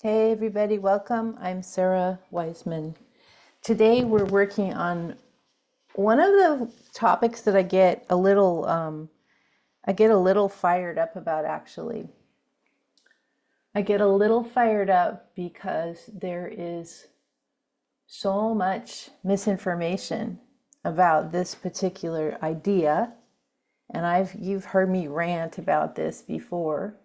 Hey everybody, welcome. I'm Sara Wiseman. Today we're working on one of the topics that I get a little fired up about actually. I get a little fired up because there is so much misinformation about this particular idea, and you've heard me rant about this before.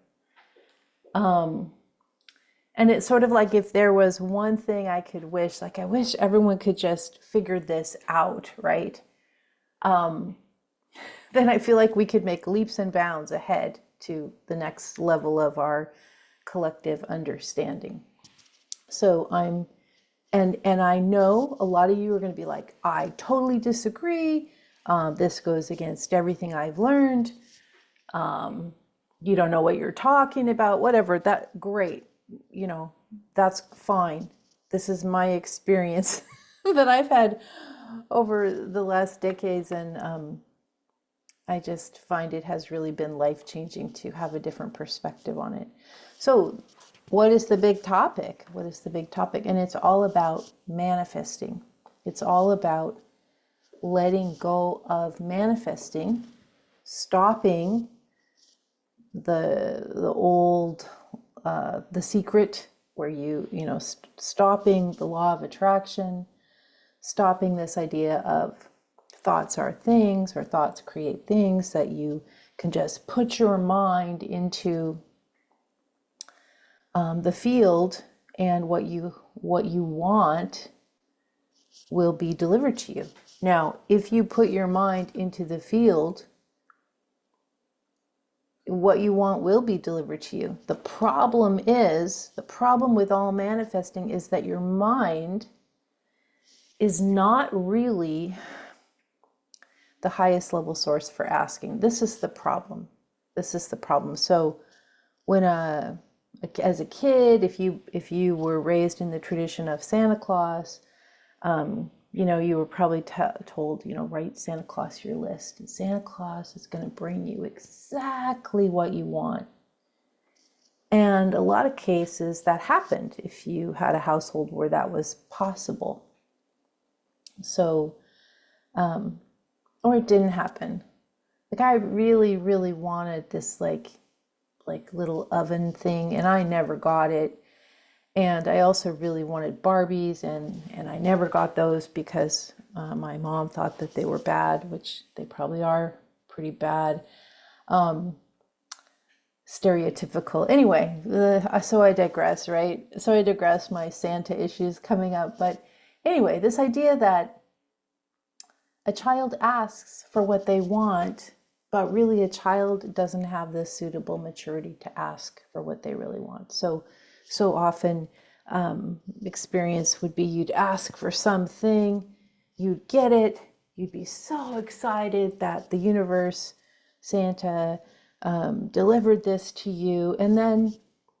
And it's sort of like if there was one thing I could wish, like I wish everyone could just figure this out, right? Then I feel like we could make leaps and bounds ahead to the next level of our collective understanding. So and I know a lot of you are going to be like, I totally disagree. This goes against everything I've learned. You don't know what you're talking about, whatever. Great. That's fine. This is my experience that I've had over the last decades, and I just find it has really been life-changing to have a different perspective on it. So, what is the big topic? What is the big topic? And it's all about manifesting. It's all about letting go of manifesting, stopping the old the secret where stopping the law of attraction, stopping this idea of thoughts are things or thoughts create things, that you can just put your mind into the field, and what you want will be delivered to you. Now, if you put your mind into the field, what you want will be delivered to you. The problem with all manifesting is that your mind is not really the highest level source for asking. This is the problem. So when as a kid, if you were raised in the tradition of Santa Claus, you were probably told, write Santa Claus your list, and Santa Claus is going to bring you exactly what you want. And a lot of cases that happened if you had a household where that was possible. So, or it didn't happen. Like I really, really wanted this like little oven thing, and I never got it. And I also really wanted Barbies, and I never got those because my mom thought that they were bad, which they probably are pretty bad. Stereotypical. Anyway, so I digress, right? So I digress, my Santa issues coming up. But anyway, this idea that a child asks for what they want, but really a child doesn't have the suitable maturity to ask for what they really want. So often experience would be you'd ask for something, you'd get it, you'd be so excited that the universe, Santa, delivered this to you, and then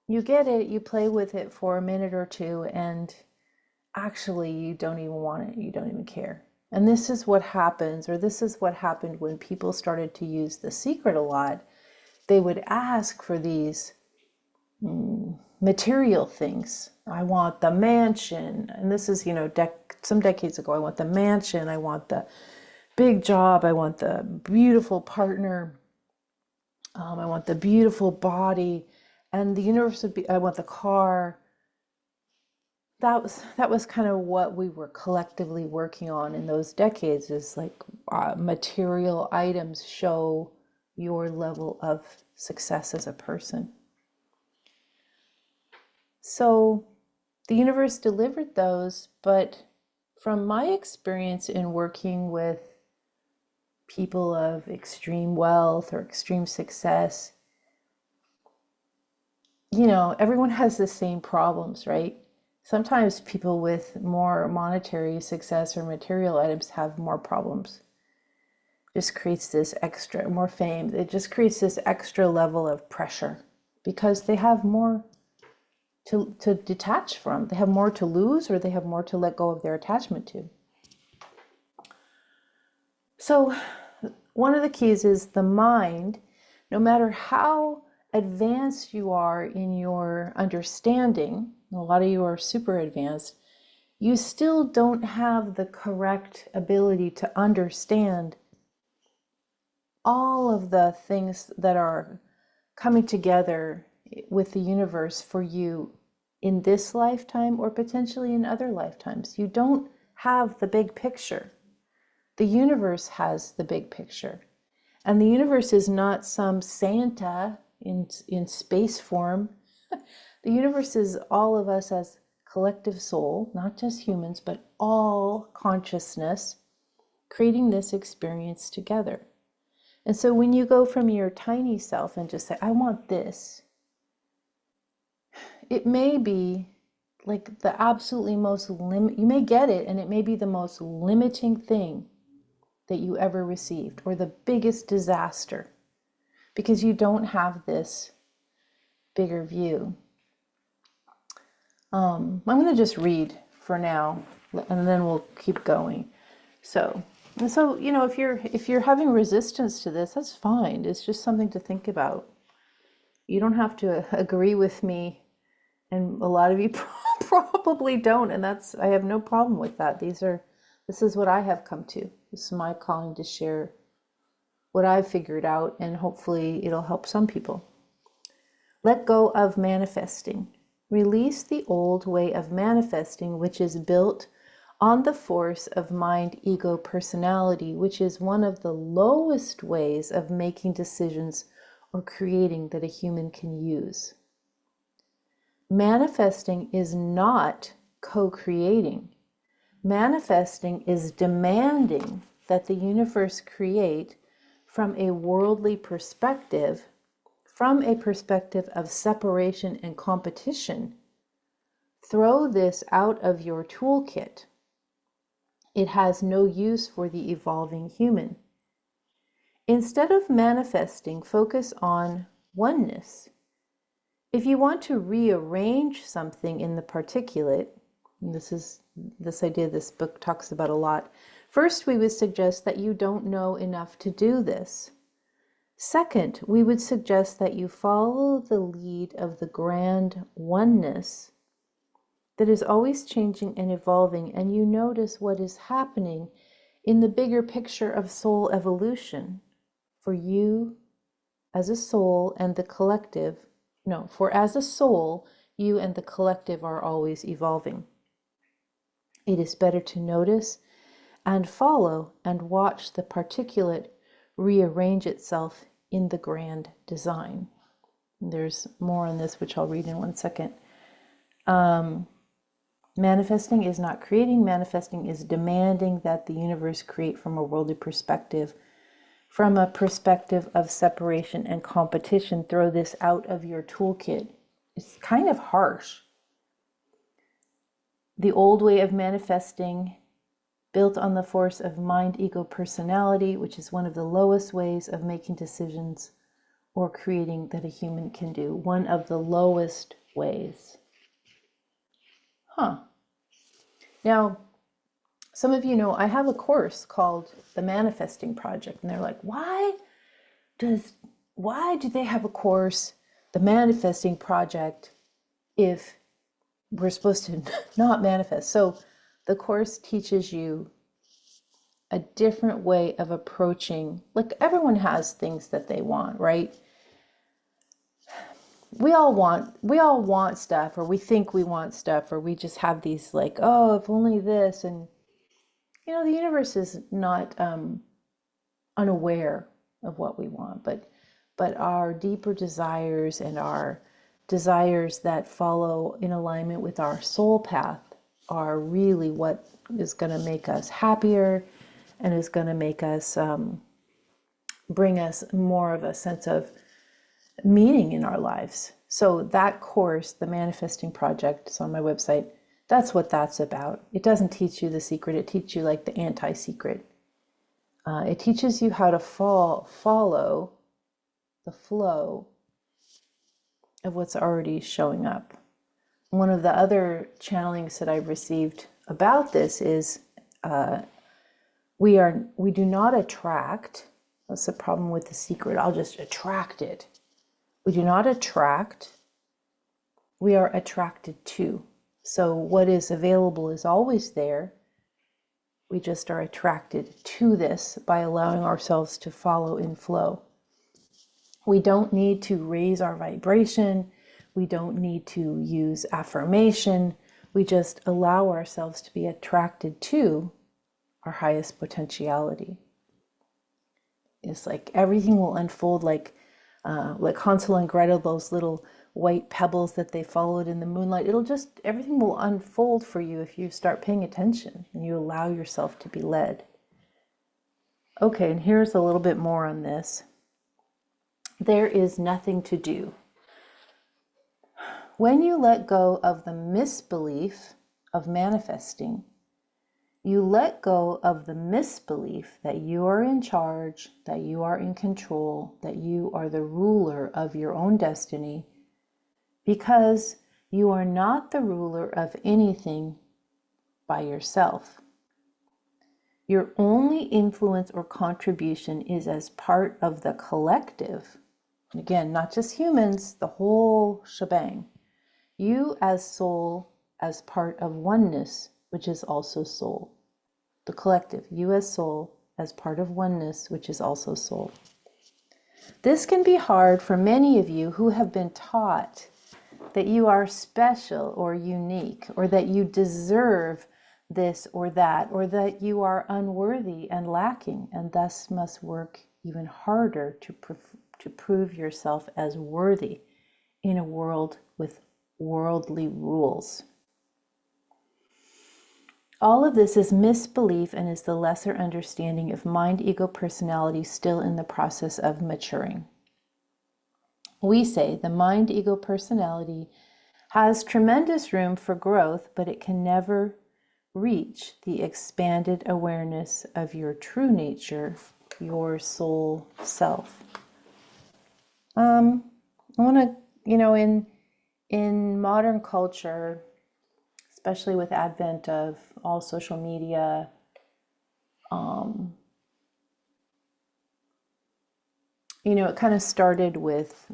you get it, you play with it for a minute or two, and actually you don't even want it, you don't even care. And this is what happened when people started to use The Secret a lot. They would ask for these material things. I want the mansion, and this is some decades ago. I want the mansion, I want the big job, I want the beautiful partner, I want the beautiful body, and the universe would be, I want the car. That was kind of what we were collectively working on in those decades, is like material items show your level of success as a person. So the universe delivered those, but from my experience in working with people of extreme wealth or extreme success, everyone has the same problems, right? Sometimes people with more monetary success or material items have more problems. It just creates this extra, more fame. It just creates this extra level of pressure because they have more to detach from. They have more to lose, or they have more to let go of their attachment to. So one of the keys is the mind. No matter how advanced you are in your understanding, a lot of you are super advanced, you still don't have the correct ability to understand all of the things that are coming together with the universe for you in this lifetime or potentially in other lifetimes. You don't have the big picture. The universe has the big picture. And the universe is not some Santa in space form. The universe is all of us as collective soul, not just humans, but all consciousness, creating this experience together. And so when you go from your tiny self and just say, I want this, it may be like the absolutely most you may get it, and it may be the most limiting thing that you ever received, or the biggest disaster, because you don't have this bigger view. I'm going to just read for now, and then we'll keep going. So if you're having resistance to this, that's fine. It's just something to think about. You don't have to agree with me, and a lot of you probably don't, and I have no problem with that. This is what I have come to. This is my calling to share what I've figured out, and hopefully it'll help some people. Let go of manifesting. Release the old way of manifesting, which is built on the force of mind, ego, personality, which is one of the lowest ways of making decisions or creating that a human can use. Manifesting is not co-creating. Manifesting is demanding that the universe create from a worldly perspective, from a perspective of separation and competition. Throw this out of your toolkit. It has no use for the evolving human. Instead of manifesting, focus on oneness. If you want to rearrange something in the particulate, and this idea this book talks about a lot, first we would suggest that you don't know enough to do this. Second, we would suggest that you follow the lead of the grand oneness that is always changing and evolving, and you notice what is happening in the bigger picture of soul evolution for you as a soul and the collective. For as a soul, you and the collective are always evolving. It is better to notice and follow and watch the particulate rearrange itself in the grand design. There's more on this, which I'll read in one second. Manifesting is not creating. Manifesting is demanding that the universe create from a worldly perspective, from a perspective of separation and competition. Throw this out of your toolkit. It's kind of harsh. The old way of manifesting, built on the force of mind, ego, personality, which is one of the lowest ways of making decisions or creating that a human can do. One of the lowest ways. Now, some of you know I have a course called The Manifesting Project, and they're like, why do they have a course, The Manifesting Project, if we're supposed to not manifest? So the course teaches you a different way of approaching, like everyone has things that they want, right? We all want stuff, or we think we want stuff, or we just have these like, oh, if only this. And the universe is not unaware of what we want, but our deeper desires and our desires that follow in alignment with our soul path are really what is going to make us happier and is going to make us bring us more of a sense of meaning in our lives. So that course, The Manifesting Project, is on my website. That's what that's about. It doesn't teach you the secret. It teaches you like the anti-secret. It teaches you how to follow the flow of what's already showing up. One of the other channelings that I've received about this is we do not attract. That's the problem with the secret. I'll just attract it. We do not attract we are attracted to. So what is available is always there. We just are attracted to this by allowing ourselves to follow in flow. We don't need to raise our vibration. We don't need to use affirmation. We just allow ourselves to be attracted to our highest potentiality. It's like everything will unfold like Hansel and Gretel, those little white pebbles that they followed in the moonlight. Everything will unfold for you if you start paying attention and you allow yourself to be led. Okay, and here's a little bit more on this. There is nothing to do. When you let go of the misbelief of manifesting, you let go of the misbelief that you are in charge, that you are in control, that you are the ruler of your own destiny, because you are not the ruler of anything by yourself. Your only influence or contribution is as part of the collective. Again, not just humans, the whole shebang. You as soul, as part of oneness, which is also soul. The collective, you as soul, as part of oneness, which is also soul. This can be hard for many of you who have been taught that you are special or unique, or that you deserve this or that you are unworthy and lacking, and thus must work even harder to prove yourself as worthy in a world with worldly rules. All of this is misbelief and is the lesser understanding of mind, ego, personality still in the process of maturing. We say the mind, ego, personality has tremendous room for growth, but it can never reach the expanded awareness of your true nature, your soul self. I want to, in modern culture, especially with advent of all social media, it kind of started with,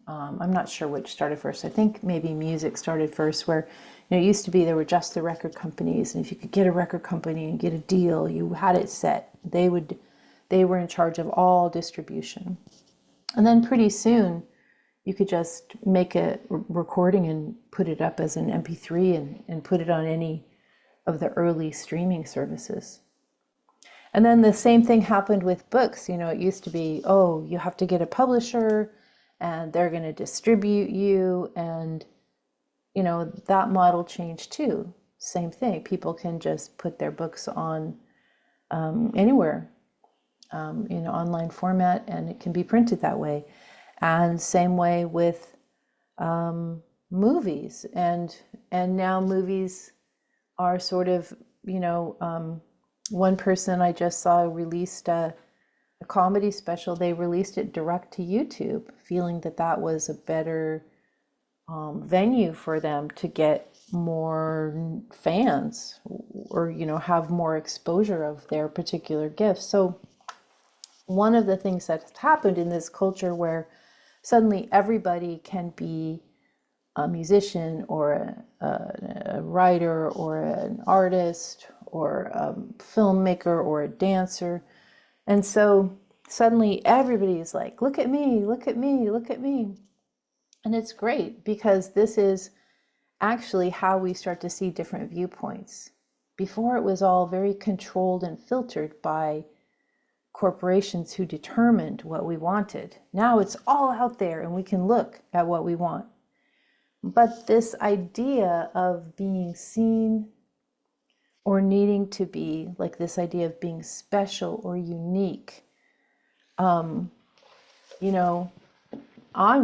I'm not sure which started first. I think maybe music started first, where, it used to be there were just the record companies, and if you could get a record company and get a deal, you had it set. They were in charge of all distribution. And then pretty soon, you could just make a recording and put it up as an MP3 and put it on any of the early streaming services. And then the same thing happened with books. It used to be, you have to get a publisher and they're going to distribute you. And, that model changed too. Same thing. People can just put their books on anywhere, in online format, and it can be printed that way. And same way with movies. And now movies are sort of, one person I just saw released a comedy special. They released it direct to YouTube, feeling that was a better venue for them to get more fans, or, have more exposure of their particular gifts. So one of the things that's happened in this culture, where suddenly everybody can be a musician or a writer or an artist or a filmmaker or a dancer. And so suddenly everybody is like, look at me, look at me, look at me. And it's great, because this is actually how we start to see different viewpoints. Before, it was all very controlled and filtered by corporations who determined what we wanted. Now it's all out there and we can look at what we want. But this idea of being seen or needing to be, like this idea of being special or unique, I'm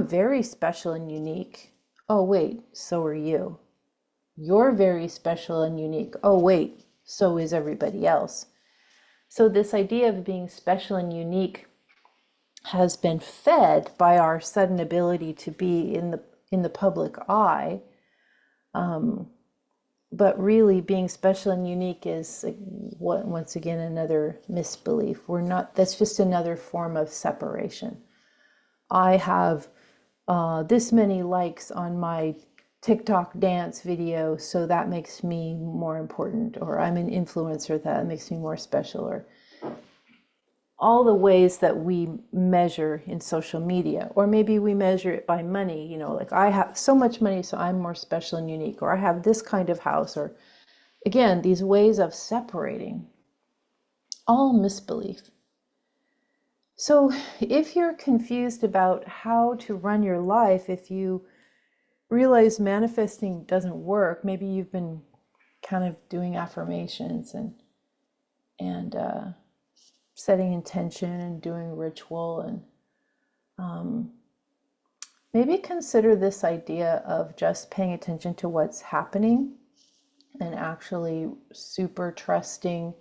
very special and unique. Oh, wait, so are you. You're very special and unique. Oh, wait, so is everybody else. So this idea of being special and unique has been fed by our sudden ability to be in the public eye. But really, being special and unique is, once again, another misbelief. That's just another form of separation. I have this many likes on my TikTok dance video, so that makes me more important, or I'm an influencer, that makes me more special, or all the ways that we measure in social media. Or maybe we measure it by money, you know, like I have so much money, so I'm more special and unique, or I have this kind of house, or again, these ways of separating, all misbelief. So if you're confused about how to run your life, if you realize manifesting doesn't work, maybe you've been kind of doing affirmations and setting intention and doing ritual, and maybe consider this idea of just paying attention to what's happening and actually super trusting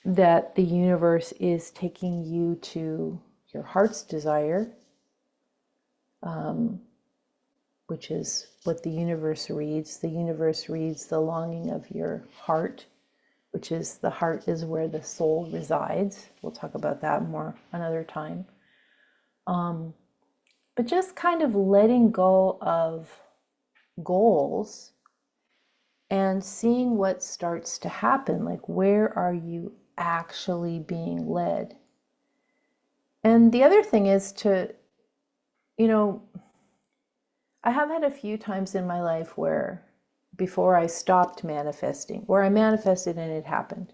that the universe is taking you to your heart's desire, which is what the universe reads. The universe reads the longing of your heart, which is, the heart is where the soul resides. We'll talk about that more another time. But just kind of letting go of goals and seeing what starts to happen. Like, where are you actually being led? And the other thing is to, you know, I have had a few times in my life where before I stopped manifesting, where I manifested and it happened.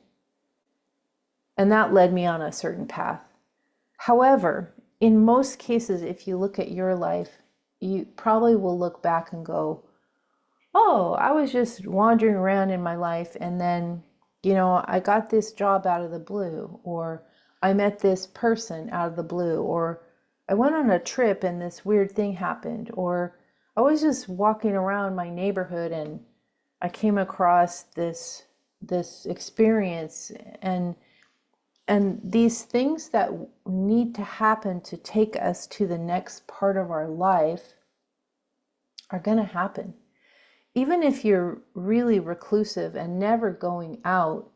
And that led me on a certain path. However, in most cases, if you look at your life, you probably will look back and go, oh, I was just wandering around in my life, and then, you know, I got this job out of the blue, or I met this person out of the blue, or I went on a trip and this weird thing happened, or I was just walking around my neighborhood and I came across this experience, and these things that need to happen to take us to the next part of our life are going to happen. Even if you're really reclusive and never going out,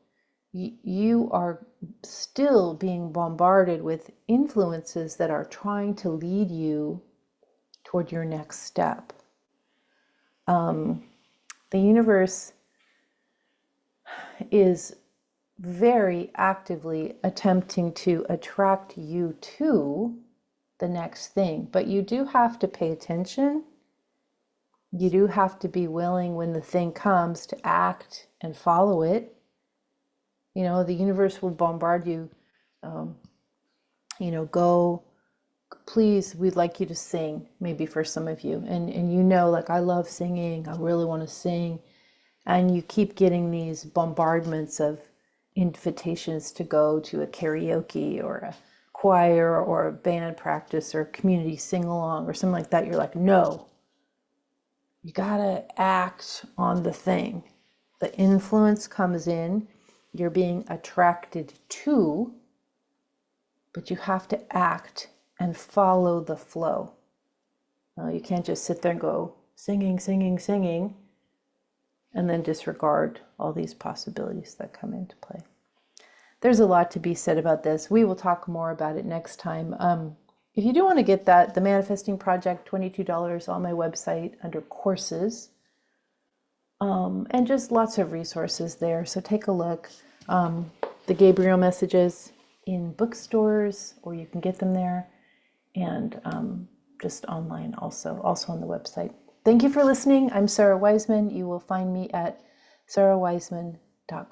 you are still being bombarded with influences that are trying to lead you toward your next step. The universe is very actively attempting to attract you to the next thing, but you do have to pay attention. You do have to be willing, when the thing comes, to act and follow it. You know, the universe will bombard you, you know, go, please, we'd like you to sing, maybe for some of you. And you know, like, I love singing, I really want to sing. And you keep getting these bombardments of invitations to go to a karaoke or a choir or a band practice or community sing-along or something like that. You're like, no, you gotta act on the thing. The influence comes in, you're being attracted to, but you have to act and follow the flow. You can't just sit there and go singing, singing, singing, and then disregard all these possibilities that come into play. There's a lot to be said about this. We will talk more about it next time. If you do want to get that, the Manifesting Project, $22 on my website under courses, and just lots of resources there. So take a look. The Gabriel messages in bookstores, or you can get them there, and just online also on the website. Thank you for listening. I'm Sara Wiseman. You will find me at sarawiseman.com.